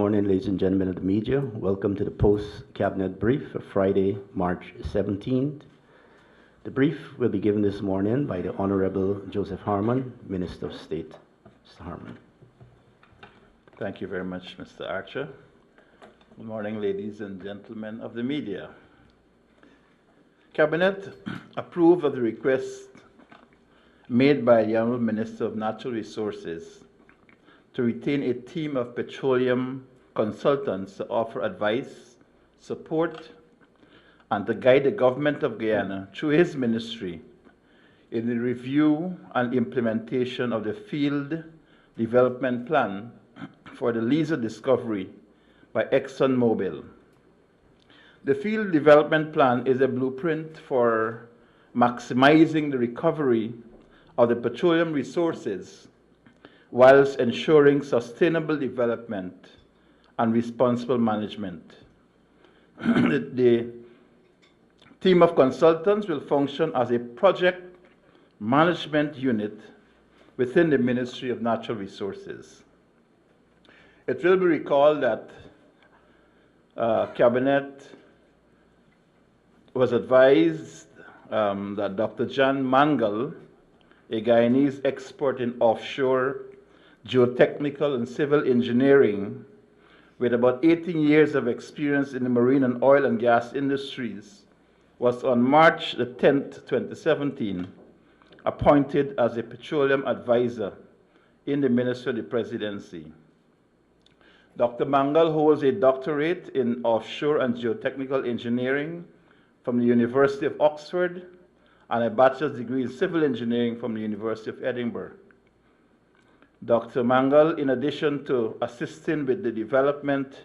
morning, ladies and gentlemen of the media. Welcome to the post-cabinet brief for Friday, March 17th. The brief will be given this morning by the Honorable Joseph Harmon, Minister of State. Mr. Harmon. Thank you very much, Mr. Archer. Good morning, ladies and gentlemen of the media. Cabinet approved of the request made by the Honorable Minister of Natural Resources to retain a team of petroleum consultants to offer advice, support, and to guide the government of Guyana through his ministry in the review and implementation of the field development plan for the Liza discovery by ExxonMobil. The field development plan is a blueprint for maximizing the recovery of the petroleum resources whilst ensuring sustainable development and responsible management. The team of consultants will function as a project management unit within the Ministry of Natural Resources. It will be recalled that Cabinet was advised that Dr. John Mangal, a Guyanese expert in offshore geotechnical and civil engineering with about 18 years of experience in the marine and oil and gas industries, was on March the 10th, 2017, appointed as a petroleum advisor in the Ministry of the Presidency. Dr. Mangal holds a doctorate in offshore and geotechnical engineering from the University of Oxford and a bachelor's degree in civil engineering from the University of Edinburgh. Dr. Mangal, in addition to assisting with the development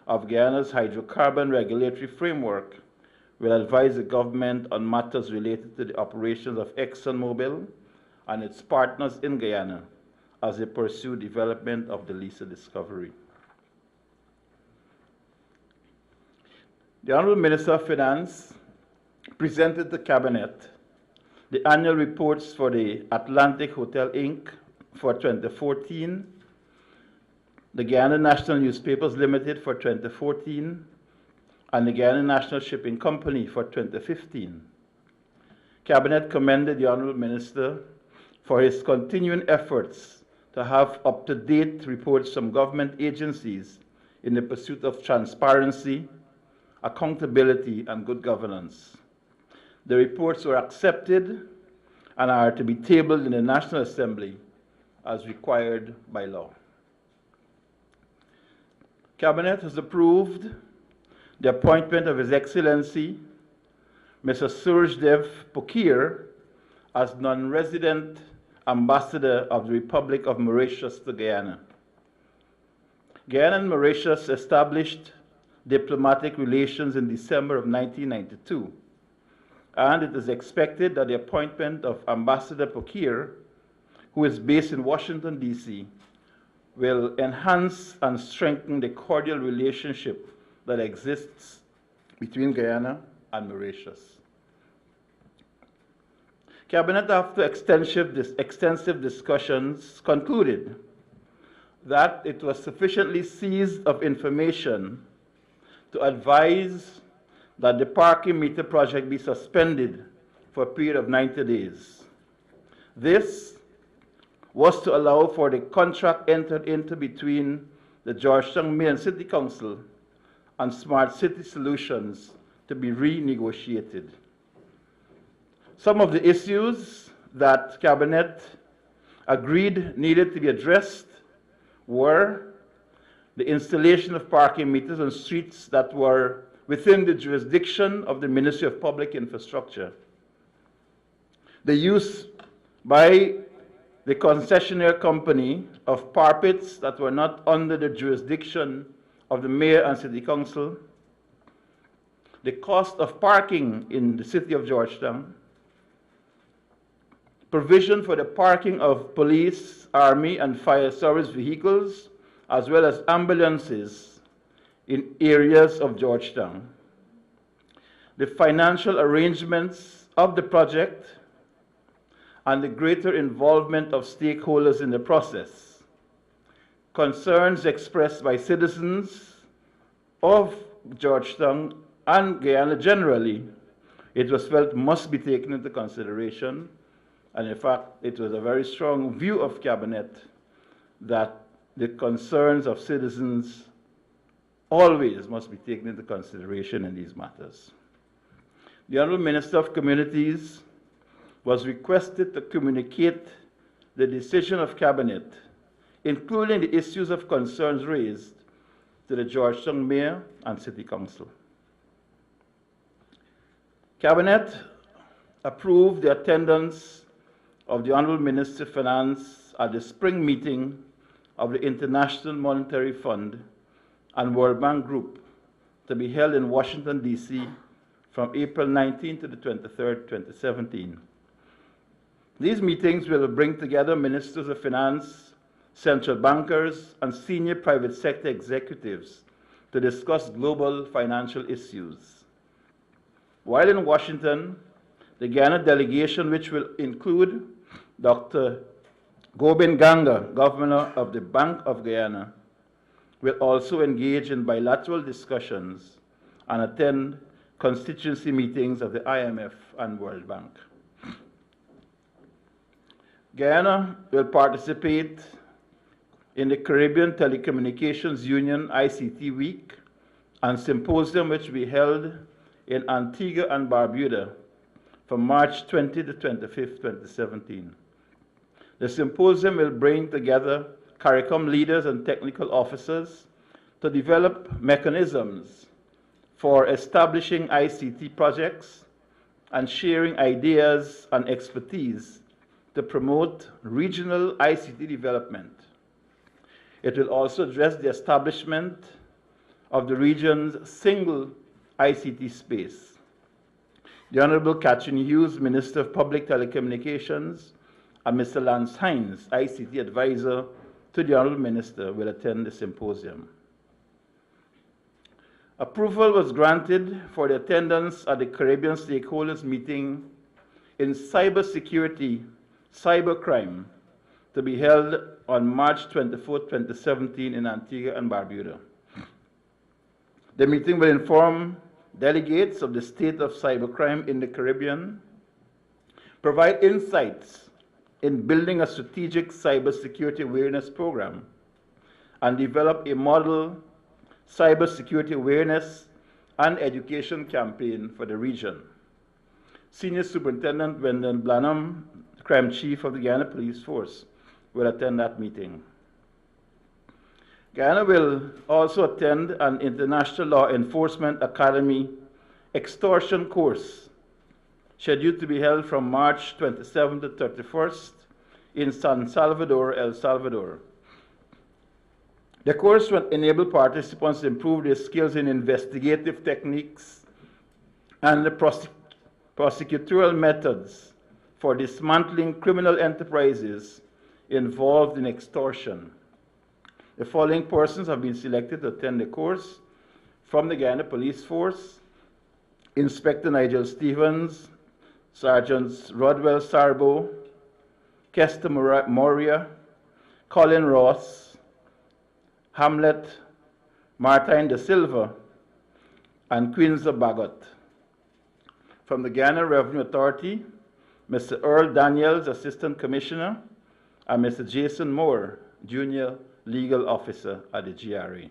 of Guyana's hydrocarbon regulatory framework, will advise the government on matters related to the operations of ExxonMobil and its partners in Guyana as they pursue development of the Liza discovery. The Honorable Minister of Finance presented to Cabinet the annual reports for the Atlantic Hotel Inc. for 2014, the Guyana National Newspapers Limited for 2014, and the Guyana National Shipping Company for 2015. Cabinet commended the Honorable Minister for his continuing efforts to have up-to-date reports from government agencies in the pursuit of transparency, accountability, and good governance. The reports were accepted and are to be tabled in the National Assembly as required by law. Cabinet has approved the appointment of His Excellency Mr. Surjdev Pokir as non-resident ambassador of the Republic of Mauritius to Guyana. Guyana and Mauritius established diplomatic relations in December of 1992, and it is expected that the appointment of Ambassador Pokir, who is based in Washington, D.C., will enhance and strengthen the cordial relationship that exists between Guyana and Mauritius. Cabinet, after extensive discussions, concluded that it was sufficiently seized of information to advise that the parking meter project be suspended for a period of 90 days. This was to allow for the contract entered into between the Georgetown Mayor and City Council and Smart City Solutions to be renegotiated. Some of the issues that Cabinet agreed needed to be addressed were the installation of parking meters on streets that were within the jurisdiction of the Ministry of Public Infrastructure, the use by the concessionaire company of parapets that were not under the jurisdiction of the Mayor and City Council, the cost of parking in the city of Georgetown, provision for the parking of police, army, and fire service vehicles, as well as ambulances in areas of Georgetown, the financial arrangements of the project, and the greater involvement of stakeholders in the process, concerns expressed by citizens of Georgetown and Guyana generally, it was felt must be taken into consideration. And in fact, it was a very strong view of Cabinet that the concerns of citizens always must be taken into consideration in these matters. The Honorable Minister of Communities was requested to communicate the decision of Cabinet, including the issues of concerns raised, to the Georgetown Mayor and City Council. Cabinet approved the attendance of the Honorable Minister of Finance at the spring meeting of the International Monetary Fund and World Bank Group to be held in Washington, D.C. from April 19 to the 23rd, 2017. These meetings will bring together ministers of finance, central bankers, and senior private sector executives to discuss global financial issues. While in Washington, the Guyana delegation, which will include Dr. Gobin Ganga, Governor of the Bank of Guyana, will also engage in bilateral discussions and attend constituency meetings of the IMF and World Bank. Guyana will participate in the Caribbean Telecommunications Union ICT Week and Symposium, which will be held in Antigua and Barbuda from March 20 to 25, 2017. The symposium will bring together CARICOM leaders and technical officers to develop mechanisms for establishing ICT projects and sharing ideas and expertise to promote regional ICT development. It will also address the establishment of the region's single ICT space. The Honorable Catherine Hughes, Minister of Public Telecommunications, and Mr. Lance Hines, ICT Advisor to the Honorable Minister, will attend the symposium. Approval was granted for the attendance at the Caribbean Stakeholders Meeting in Cybersecurity, Cybercrime, to be held on March 24, 2017 in Antigua and Barbuda. The meeting will inform delegates of the state of cybercrime in the Caribbean, provide insights in building a strategic cybersecurity awareness program, and develop a model cybersecurity awareness and education campaign for the region. Senior Superintendent Wendell Blanham, Crime Chief of the Guyana Police Force, will attend that meeting. Guyana will also attend an International Law Enforcement Academy extortion course scheduled to be held from March 27 to 31st in San Salvador, El Salvador. The course will enable participants to improve their skills in investigative techniques and the prosecutorial methods for dismantling criminal enterprises involved in extortion. The following persons have been selected to attend the course from the Guyana Police Force: Inspector Nigel Stevens, Sergeants Rodwell Sarbo, Kester Moria, Colin Ross, Hamlet Martin de Silva, and Quinza Bagot. From the Guyana Revenue Authority, Mr. Earl Daniels, Assistant Commissioner, and Mr. Jason Moore, Junior Legal Officer at the GRA.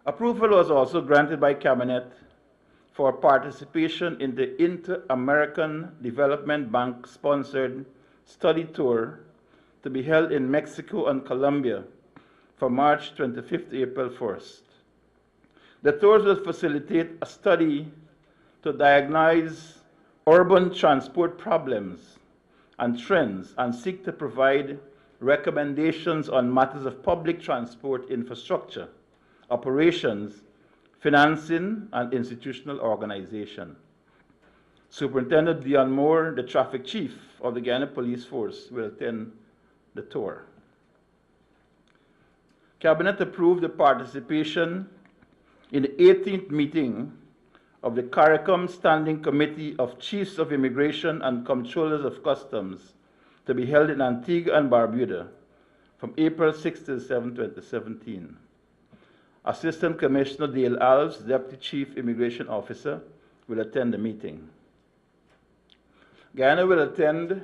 Approval was also granted by Cabinet for participation in the Inter-American Development Bank-sponsored study tour to be held in Mexico and Colombia from March 25th to April 1st. The tours will facilitate a study to diagnose urban transport problems and trends and seek to provide recommendations on matters of public transport infrastructure, operations, financing, and institutional organization. Superintendent Dion Moore, the Traffic Chief of the Guyana Police Force, will attend the tour. Cabinet approved the participation in the 18th meeting of the CARICOM Standing Committee of Chiefs of Immigration and Comptrollers of Customs to be held in Antigua and Barbuda from April 6 to 7, 2017. Assistant Commissioner Dale Alves, Deputy Chief Immigration Officer, will attend the meeting. Guyana will attend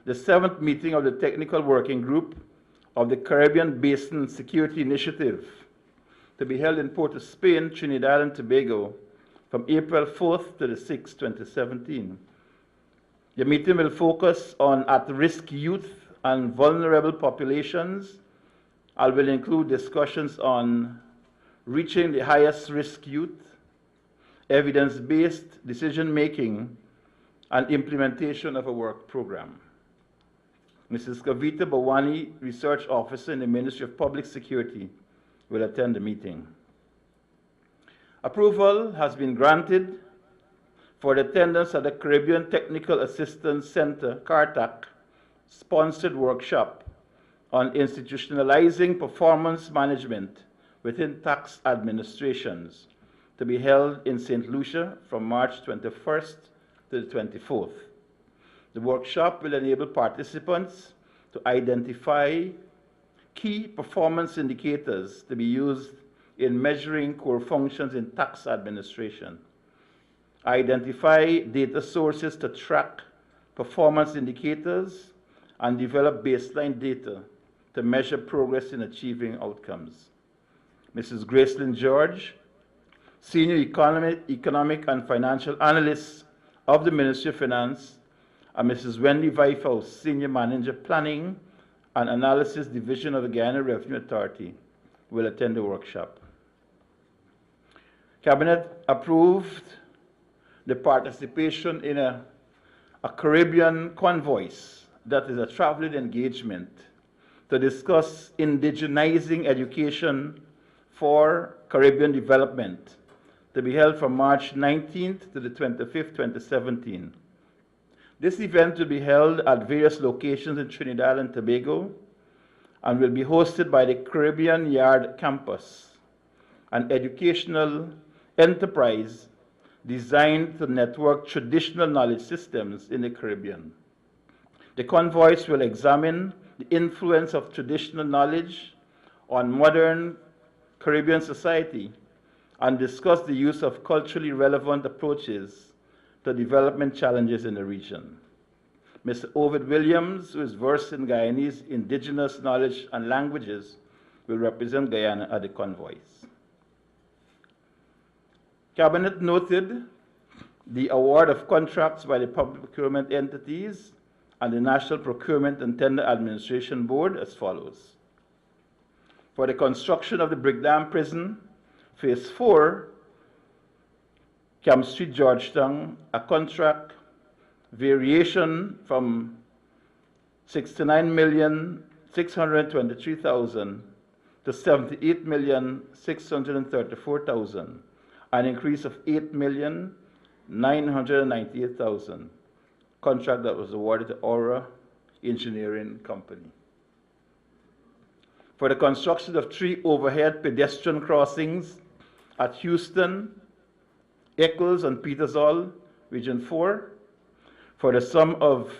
the 7th meeting of the Technical Working Group of the Caribbean Basin Security Initiative, to be held in Port of Spain, Trinidad and Tobago, from April 4th to the 6th, 2017. The meeting will focus on at-risk youth and vulnerable populations, and will include discussions on reaching the highest risk youth, evidence-based decision-making, and implementation of a work program. Mrs. Kavita Bawani, Research Officer in the Ministry of Public Security, will attend the meeting. Approval has been granted for the attendance at the Caribbean Technical Assistance Center, CARTAC, sponsored workshop on institutionalizing performance management within tax administrations, to be held in St. Lucia from March 21st to the 24th. The workshop will enable participants to identify key performance indicators to be used in measuring core functions in tax administration, identify data sources to track performance indicators, and develop baseline data to measure progress in achieving outcomes. Mrs. Gracelyn George, Senior Economic and Financial Analyst of the Ministry of Finance, and Mrs. Wendy Weifhaus, Senior Manager Planning and Analysis Division of the Guyana Revenue Authority, will attend the workshop. Cabinet approved the participation in a Caribbean convoys, that is a traveling engagement, to discuss indigenizing education for Caribbean development, to be held from March 19th to the 25th, 2017. This event will be held at various locations in Trinidad and Tobago and will be hosted by the Caribbean Yard Campus, an educational enterprise designed to network traditional knowledge systems in the Caribbean. The convoys will examine the influence of traditional knowledge on modern Caribbean society and discuss the use of culturally relevant approaches to development challenges in the region. Mr. Ovid Williams, who is versed in Guyanese indigenous knowledge and languages, will represent Guyana at the convoys. Cabinet noted the award of contracts by the public procurement entities and the National Procurement and Tender Administration Board as follows. For the construction of the Brickdam Prison, Phase 4, Camp Street, Georgetown, a contract variation from $69,623,000 to $78,634,000, an increase of $8,998,000. Contract that was awarded to Aura Engineering Company. For the construction of 3 overhead pedestrian crossings at Houston, Eccles, and Petersall, Region 4, for the sum of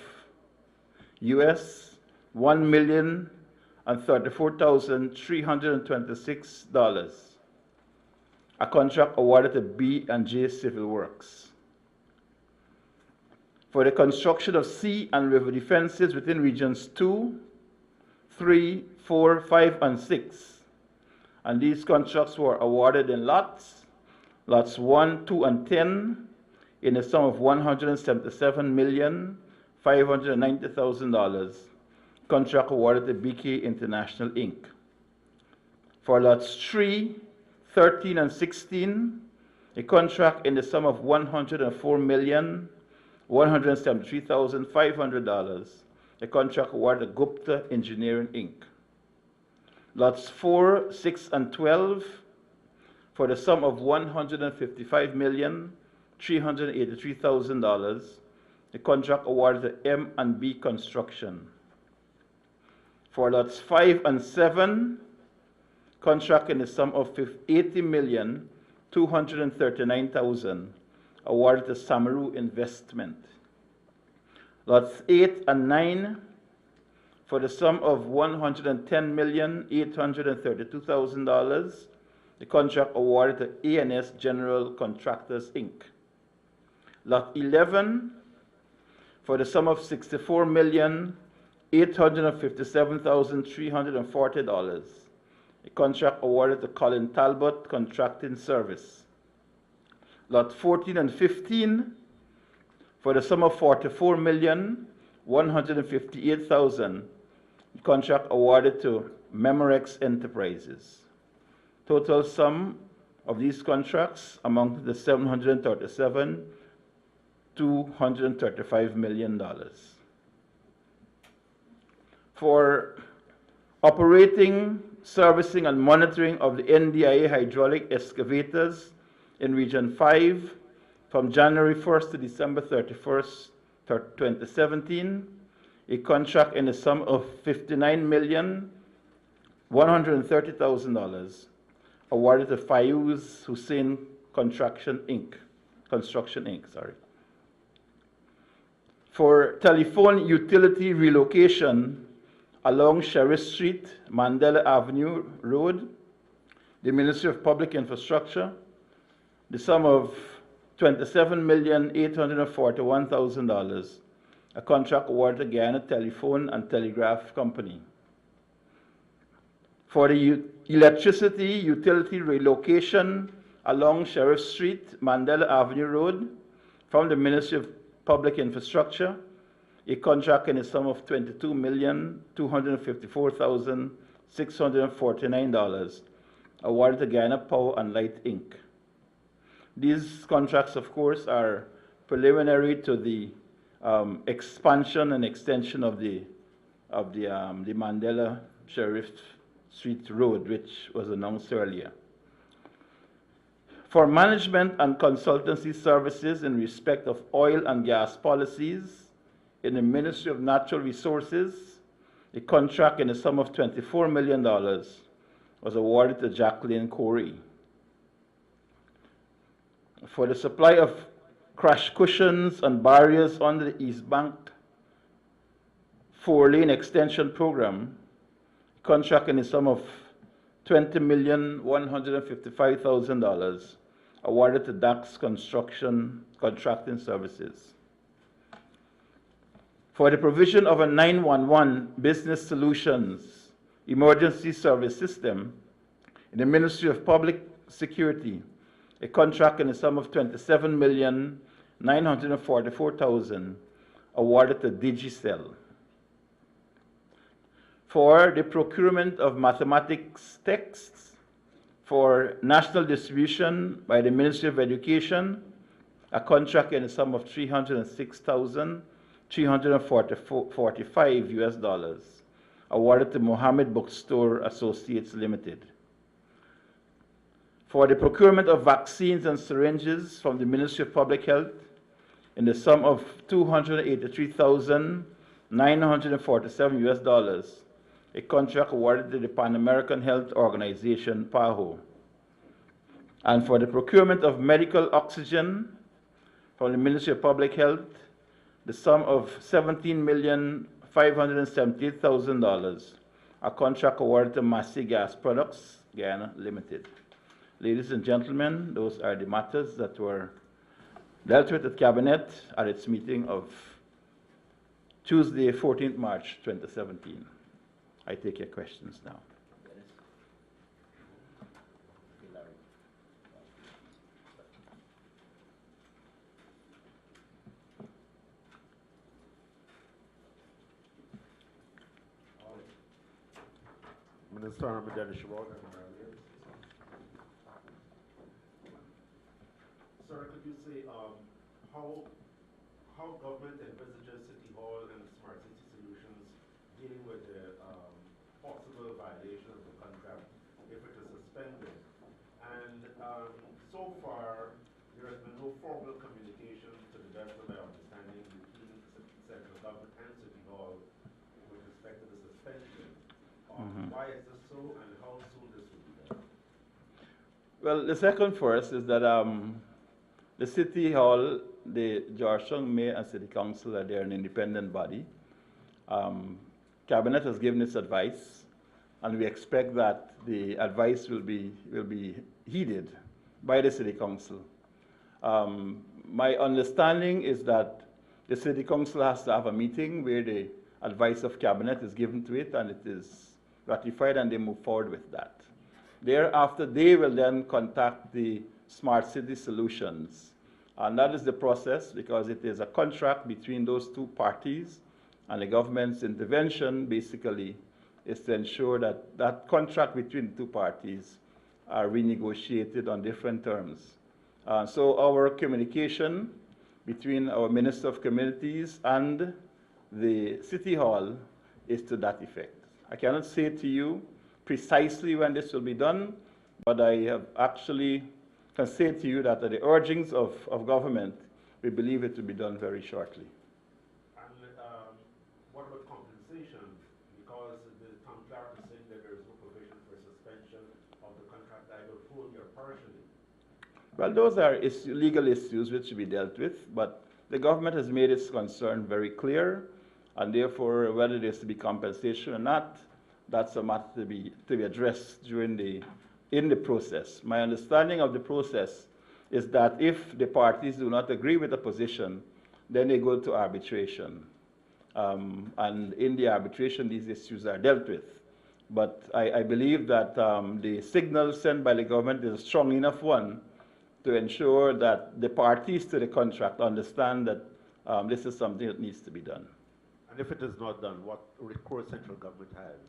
US $1,034,326. A contract awarded to B&J Civil Works. For the construction of sea and river defenses within Regions 2, 3, 4, 5, and 6. And these contracts were awarded in lots 1, 2, and 10, in the sum of $177,590,000. Contract awarded to BK International, Inc. For lots 3, 13, and 16, a contract in the sum of $104,173,500. A contract awarded to Gupta Engineering, Inc. Lots 4, 6, and 12, for the sum of $155,383,000. A contract awarded to M&B Construction. For lots 5 and 7, contract in the sum of $80,239,000, awarded to Samaru Investment. Lots 8 and 9, for the sum of $110,832,000. The contract awarded to A&S General Contractors, Inc. Lot 11, for the sum of $64,857,340. A contract awarded to Colin Talbot Contracting Service. Lot 14 and 15, for the sum of $44,158,000. Contract awarded to Memorex Enterprises. Total sum of these contracts amounted to $737,235 million. For operating, servicing, and monitoring of the NDIA hydraulic excavators in Region 5 from January 1st to December 31st, 2017, a contract in the sum of $59,130,000 awarded to Fayuz Hussein Construction Inc. For telephone utility relocation along Sheriff Street, Mandela Avenue Road, the Ministry of Public Infrastructure, the sum of $27,841,000, a contract awarded to Guyana Telephone and Telegraph Company. For the electricity utility relocation along Sheriff Street, Mandela Avenue Road, from the Ministry of Public Infrastructure, a contract in the sum of $22,254,649, awarded to Guyana Power and Light, Inc. These contracts, of course, are preliminary to the expansion and extension of the Mandela Sheriff Street Road, which was announced earlier. For management and consultancy services in respect of oil and gas policies in the Ministry of Natural Resources, a contract in the sum of $24 million was awarded to Jacqueline Corey. For the supply of crash cushions and barriers under the East Bank 4-lane extension program, contract in the sum of $20,155,000 awarded to DAX Construction Contracting Services. For the provision of a 911 business solutions emergency service system in the Ministry of Public Security, a contract in the sum of $27,944,000 awarded to Digicel. For the procurement of mathematics texts for national distribution by the Ministry of Education, a contract in the sum of $306,345 awarded to Mohammed Bookstore Associates Limited. For the procurement of vaccines and syringes from the Ministry of Public Health in the sum of $283,947, a contract awarded to the Pan American Health Organization, PAHO. And for the procurement of medical oxygen from the Ministry of Public Health, the sum of $17,578,000, a contract awarded to Massey Gas Products, Guyana Limited. Ladies and gentlemen, those are the matters that were dealt with at Cabinet at its meeting of Tuesday, 14th March 2017. I take your questions now. Minister Harmon, sir, could you say how government envisages City Hall and Smart City Solutions dealing with the possible violation of the contract if it is suspended? And so far, there has been no formal communication, to the best of my understanding, between central government and City Hall with respect to the suspension. Why is this so, and how soon this will be done? Well, the second first is that the City Hall, the Georgetown Mayor and City Council are there an independent body. Cabinet has given its advice, and we expect that the advice will be heeded by the City Council. My understanding is that the City Council has to have a meeting where the advice of Cabinet is given to it and it is ratified, and they move forward with that. Thereafter, they will then contact the Smart City Solutions. And that is the process, because it is a contract between those two parties, and the government's intervention basically is to ensure that that contract between the two parties are renegotiated on different terms. So our communication between our Minister of Communities and the City Hall is to that effect. I cannot say to you precisely when this will be done, but I have actually can say to you that at the urgings of government, we believe it will be done very shortly. And what about compensation? Because the town clerk is saying that there is no provision for suspension of the contract either fully or partially. Well, those are legal issues which should be dealt with, but the government has made its concern very clear, and therefore, whether there is to be compensation or not, that's a matter to be addressed in the process. My understanding of the process is that if the parties do not agree with the position, then they go to arbitration. And in the arbitration, these issues are dealt with. But I believe that the signal sent by the government is a strong enough one to ensure that the parties to the contract understand that this is something that needs to be done. And if it is not done, what recourse central government has?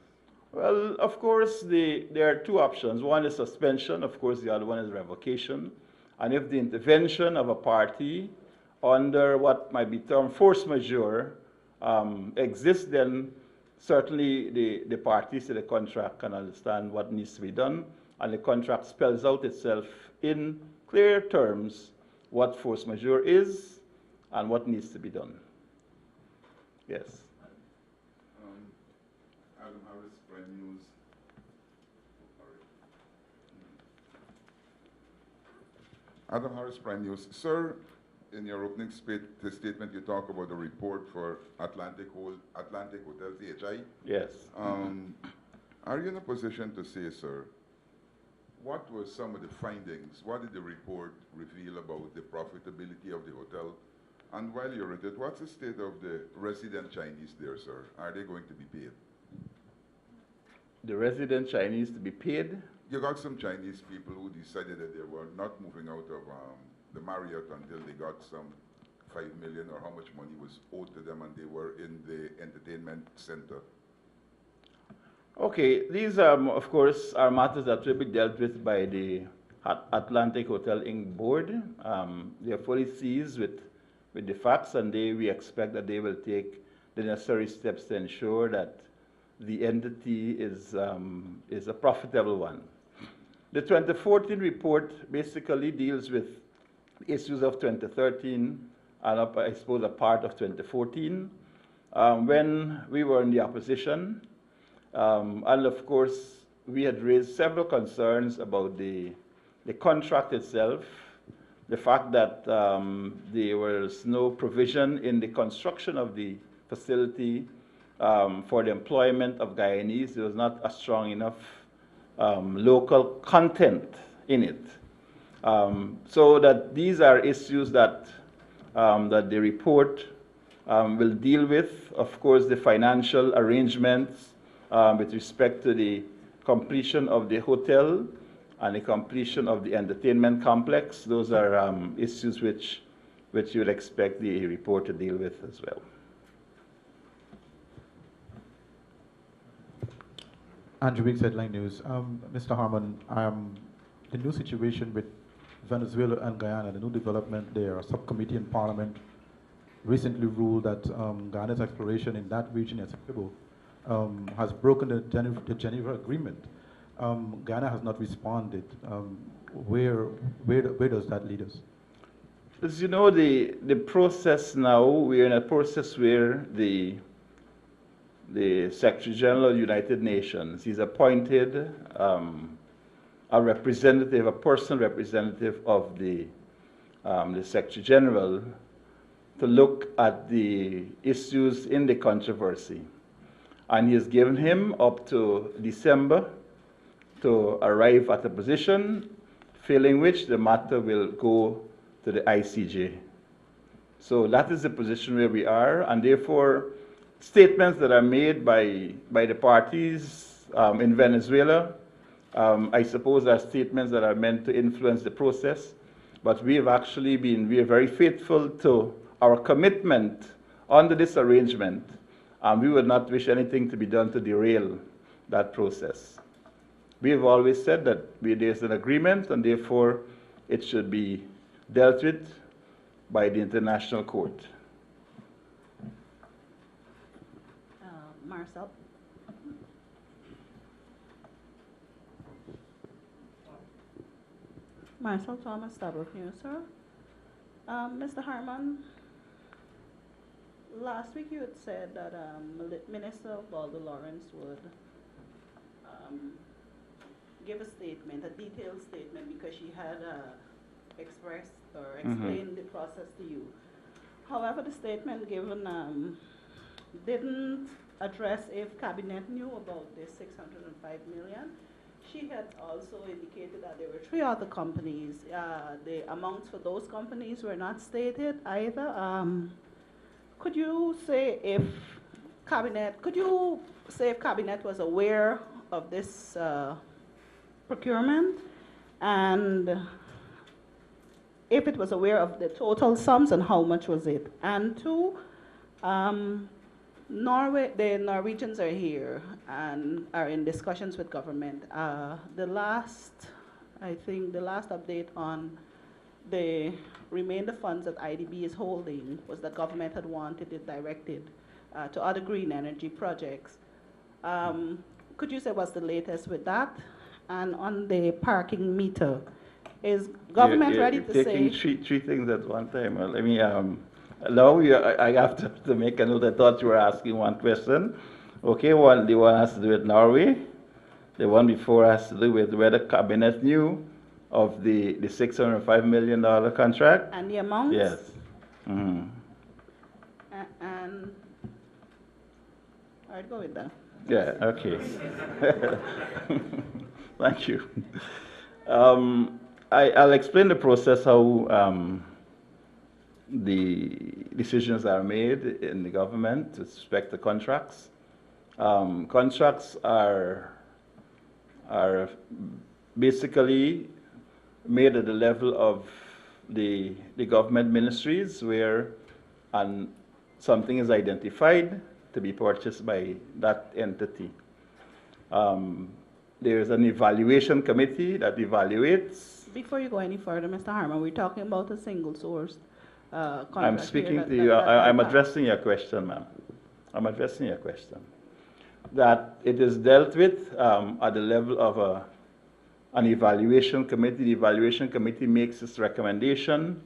Well, of course, there are two options. One is suspension. Of course, the other one is revocation. And if the intervention of a party under what might be termed force majeure exists, then certainly the parties to the contract can understand what needs to be done, and the contract spells out itself in clear terms what force majeure is and what needs to be done. Yes. Adam Harris, Prime News. Adam Harris, Prime News. Sir, in your opening statement, you talk about the report for Atlantic Hotel, THI. Yes. Are you in a position to say, sir, what were some of the findings? What did the report reveal about the profitability of the hotel? And while you're at it, what's the state of the resident Chinese there, sir? Are they going to be paid? The resident Chinese to be paid? You got some Chinese people who decided that they were not moving out of the Marriott until they got some 5 million or how much money was owed to them, and they were in the entertainment center. Okay, these are, of course, are matters that will be dealt with by the Atlantic Hotel Inc. board. They are fully seized with the facts, and we expect that they will take the necessary steps to ensure that the entity is a profitable one. The 2014 report basically deals with issues of 2013 and I suppose a part of 2014 when we were in the opposition. And of course, we had raised several concerns about the contract itself, the fact that there was no provision in the construction of the facility for the employment of Guyanese. There was not a strong enough local content in it. So that these are issues that the report will deal with. Of course, the financial arrangements with respect to the completion of the hotel and the completion of the entertainment complex. Those are issues which you would expect the report to deal with as well. Andrew Weeks, Headline News. Mr. Harmon, the new situation with Venezuela and Guyana, the new development there, a subcommittee in Parliament recently ruled that Guyana's exploration in that region, Essequibo, has broken the Geneva Agreement. Guyana has not responded. Where does that lead us? As you know, the process now, we're in a process where the Secretary General of the United Nations, he's appointed a representative, a personal representative of the Secretary General to look at the issues in the controversy. And he has given him up to December to arrive at a position, failing which the matter will go to the ICJ. So that is the position where we are, and therefore statements that are made by the parties in Venezuela, I suppose are statements that are meant to influence the process, but we are very faithful to our commitment under this arrangement, and we would not wish anything to be done to derail that process. We have always said that there's an agreement, and therefore it should be dealt with by the International Court. Marcel. Marcel Thomas, Stabrook News, sir. Mr. Harmon, last week you had said that Minister Baldo Lawrence would give a statement, a detailed statement, because she had expressed or explained the process to you. However, the statement given didn't address if Cabinet knew about this 605 million. She had also indicated that there were 3 other companies. The amounts for those companies were not stated either. Could you say if Cabinet was aware of this procurement, and if it was aware of the total sums and how much was it? And 2, the Norwegians are here and are in discussions with government. The last update on the remainder funds that IDB is holding was that government had wanted it directed to other green energy projects. Could you say what's the latest with that? And on the parking meter, is government ready to say? Taking three things at one time. Well, let me, I have to make a note. I thought you were asking one question. Okay, the one has to do with Norway. The one before has to do with whether Cabinet knew of the $605 million contract. And the amount? Yes. Mm-hmm. And I'd go with that. Yeah, okay. Thank you. I'll explain the process, how the decisions are made in the government with respect to contracts. Contracts are basically made at the level of the government ministries, where something is identified to be purchased by that entity. There is an evaluation committee that evaluates. Before you go any further, Mr. Harmon, we're talking about a single source contract. I'm speaking to you. I'm addressing your question, ma'am. I'm addressing your question. That it is dealt with at the level of an evaluation committee. The evaluation committee makes its recommendation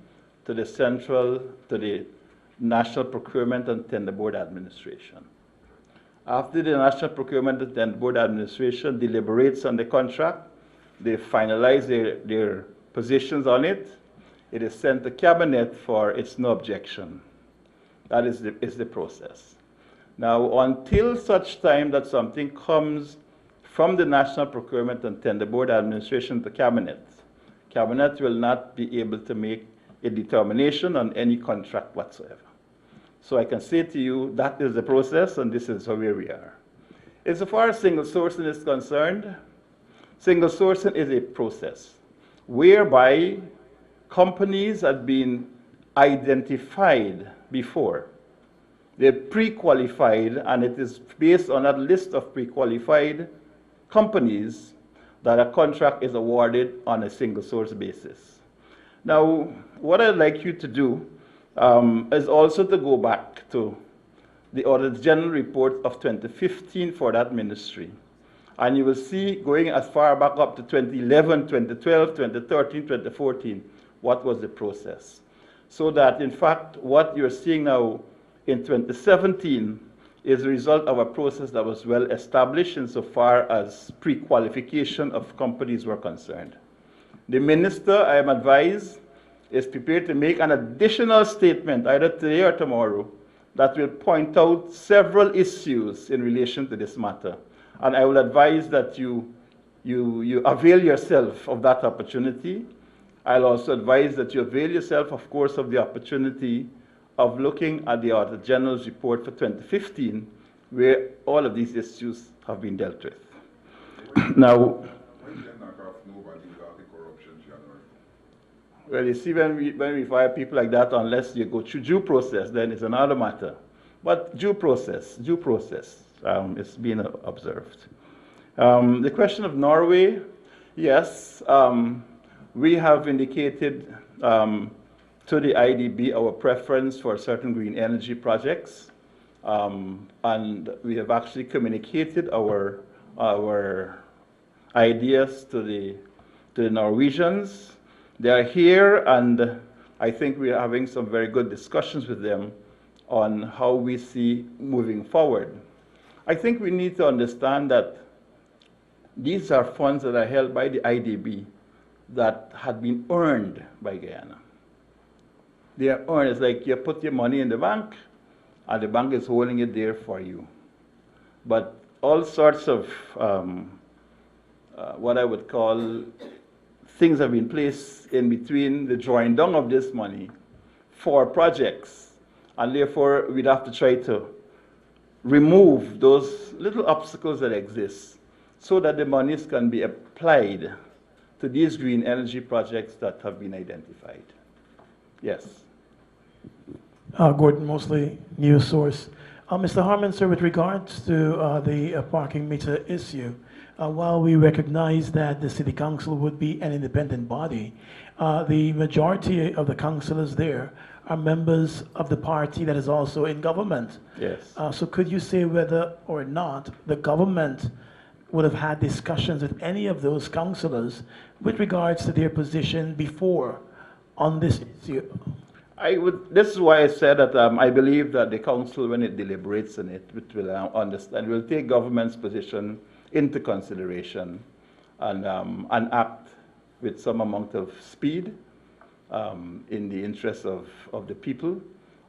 to the National Procurement and Tender Board Administration. After the National Procurement and Tender Board Administration deliberates on the contract, they finalize their positions on it. It is sent to Cabinet for its no objection. That is the process. Now, until such time that something comes from the National Procurement and Tender Board Administration to Cabinet, Cabinet will not be able to make a determination on any contract whatsoever. So I can say to you that is the process, and this is where we are. As far as single sourcing is concerned, single sourcing is a process whereby companies have been identified before. They're pre-qualified, and it is based on that list of pre-qualified companies that a contract is awarded on a single source basis. Now, what I'd like you to do is also to go back to the Auditor General report of 2015 for that ministry. And you will see, going as far back up to 2011, 2012, 2013, 2014, what was the process. So that, in fact, what you're seeing now in 2017 is a result of a process that was well established insofar as pre-qualification of companies were concerned. The minister, I am advised, is prepared to make an additional statement either today or tomorrow that will point out several issues in relation to this matter. And I will advise that you avail yourself of that opportunity. I'll also advise that you avail yourself, of course, of the opportunity of looking at the Auditor General's report for 2015, where all of these issues have been dealt with. Now, When they knock off nobody without the corruption, January? well, you see, when we fire people like that, unless you go through due process, then it's another matter. But due process is being observed. The question of Norway, yes, we have indicated to the IDB our preference for certain green energy projects, and we have actually communicated our ideas to the Norwegians. They are here, and I think we are having some very good discussions with them on how we see moving forward. I think we need to understand that these are funds that are held by the IDB that had been earned by Guyana. They are earned. It's like you put your money in the bank, and the bank is holding it there for you. But all sorts of what I would call things have been placed in between the drawing down of this money for projects, and therefore we'd have to try to remove those little obstacles that exist so that the monies can be applied to these green energy projects that have been identified. Yes. Gordon Mosley, News Source. Mr. Harmon, sir, with regards to the parking meter issue, while we recognize that the City Council would be an independent body, the majority of the councillors there are members of the party that is also in government. Yes. So could you say whether or not the government would have had discussions with any of those councillors with regards to their position before on this issue? This is why I said that I believe that the council, when it deliberates on it, will understand, will take government's position into consideration and act with some amount of speed in the interest of the people,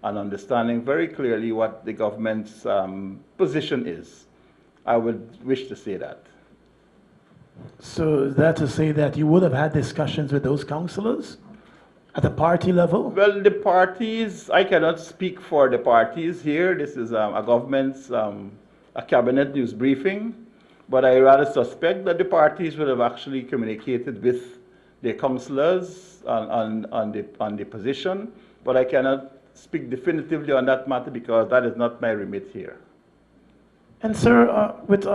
and understanding very clearly what the government's position is. I would wish to say that. So is that to say that you would have had discussions with those councillors at the party level? Well, the parties, I cannot speak for the parties here. This is a government's, a cabinet news briefing. But I rather suspect that the parties would have actually communicated with their councillors on the position. But I cannot speak definitively on that matter because that is not my remit here. And sir, with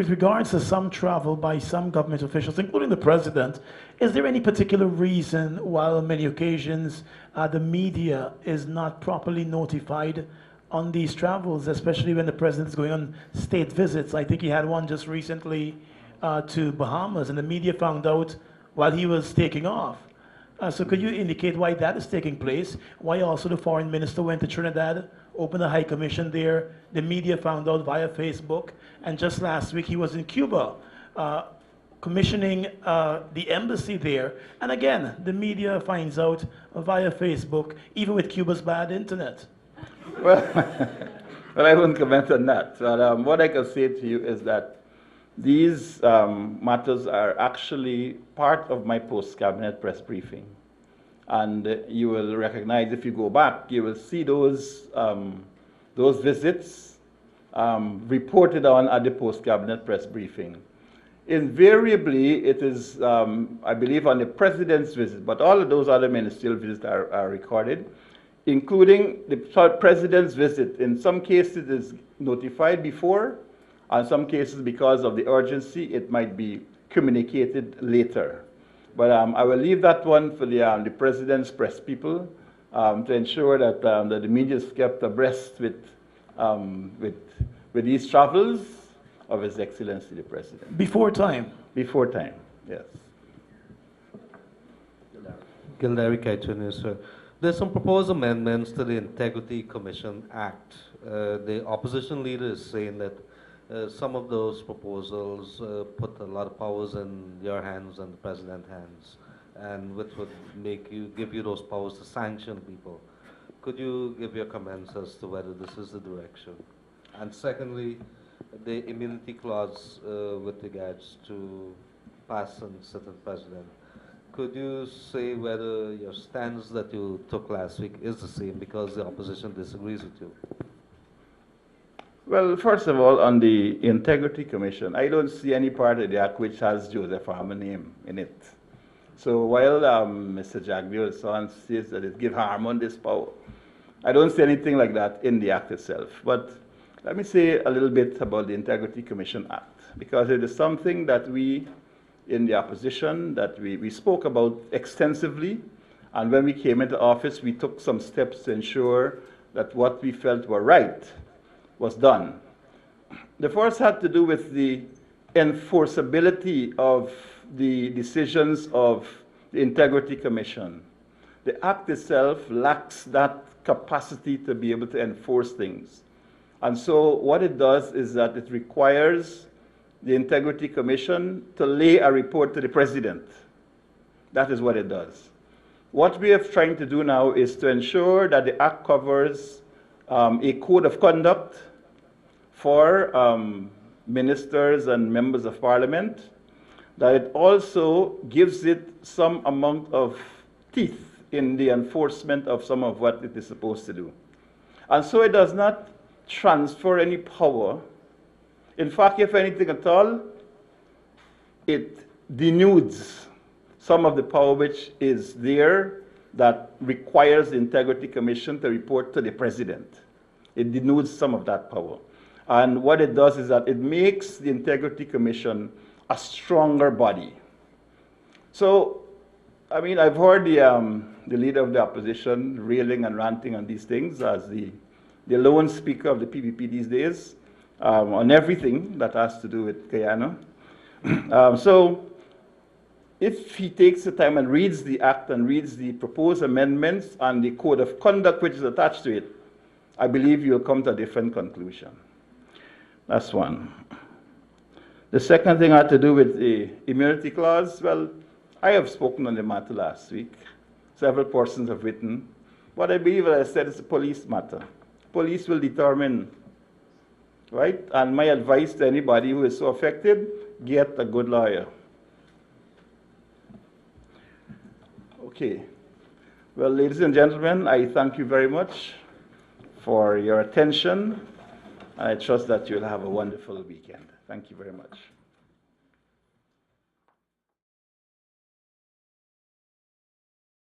regards to some travel by some government officials, including the president, is there any particular reason why on many occasions the media is not properly notified on these travels, especially when the president is going on state visits? I think he had one just recently to Bahamas, and the media found out while he was taking off. So could you indicate why that is taking place? Why also the foreign minister went to Trinidad, opened a high commission there, the media found out via Facebook, and just last week he was in Cuba commissioning the embassy there, and again, the media finds out via Facebook, even with Cuba's bad internet. Well, well, I wouldn't comment on that. But what I can say to you is that these matters are actually part of my post-cabinet press briefing. And you will recognize, if you go back, you will see those visits reported on at the post-cabinet press briefing. Invariably, it is, I believe, on the president's visit, but all of those other ministerial visits are recorded, including the president's visit. In some cases, it is notified before. In some cases, because of the urgency, it might be communicated later. But I will leave that one for the president's press people to ensure that, that the media is kept abreast with these travels of His Excellency the President. Before time? Before time, yes. Gildari Kaitun, sir. There's some proposed amendments to the Integrity Commission Act. The opposition leader is saying that some of those proposals put a lot of powers in your hands and the president's hands, and which would give you those powers to sanction people. Could you give your comments as to whether this is the direction? And secondly, the immunity clause with regards to past and sitting president. Could you say whether your stance that you took last week is the same because the opposition disagrees with you? Well, first of all, on the Integrity Commission, I don't see any part of the act which has Joseph Harmon's name in it. So while Mr. Jagdeo says that it gives Harmon this power, I don't see anything like that in the act itself. But let me say a little bit about the Integrity Commission Act, because it is something that we in the opposition that we spoke about extensively, and when we came into office, we took some steps to ensure that what we felt were right was done. The first had to do with the enforceability of the decisions of the Integrity Commission. The Act itself lacks that capacity to be able to enforce things. And so what it does is that it requires the Integrity Commission to lay a report to the President. That is what it does. What we are trying to do now is to ensure that the Act covers a code of conduct for ministers and members of Parliament, that it also gives it some amount of teeth in the enforcement of some of what it is supposed to do. And so it does not transfer any power. In fact, if anything at all, it denudes some of the power which is there that requires the Integrity Commission to report to the President. It denudes some of that power. And what it does is that it makes the Integrity Commission a stronger body. So, I mean, I've heard the leader of the opposition railing and ranting on these things as the lone speaker of the PPP these days on everything that has to do with Guyana. So, if he takes the time and reads the Act and reads the proposed amendments and the code of conduct which is attached to it, I believe you'll come to a different conclusion. That's one. The second thing had to do with the immunity clause. Well, I have spoken on the matter last week. Several persons have written. What I believe, as I said, is a police matter. Police will determine, right? And my advice to anybody who is so affected, get a good lawyer. Okay. Well, ladies and gentlemen, I thank you very much for your attention. I trust that you'll have a wonderful weekend. Thank you very much.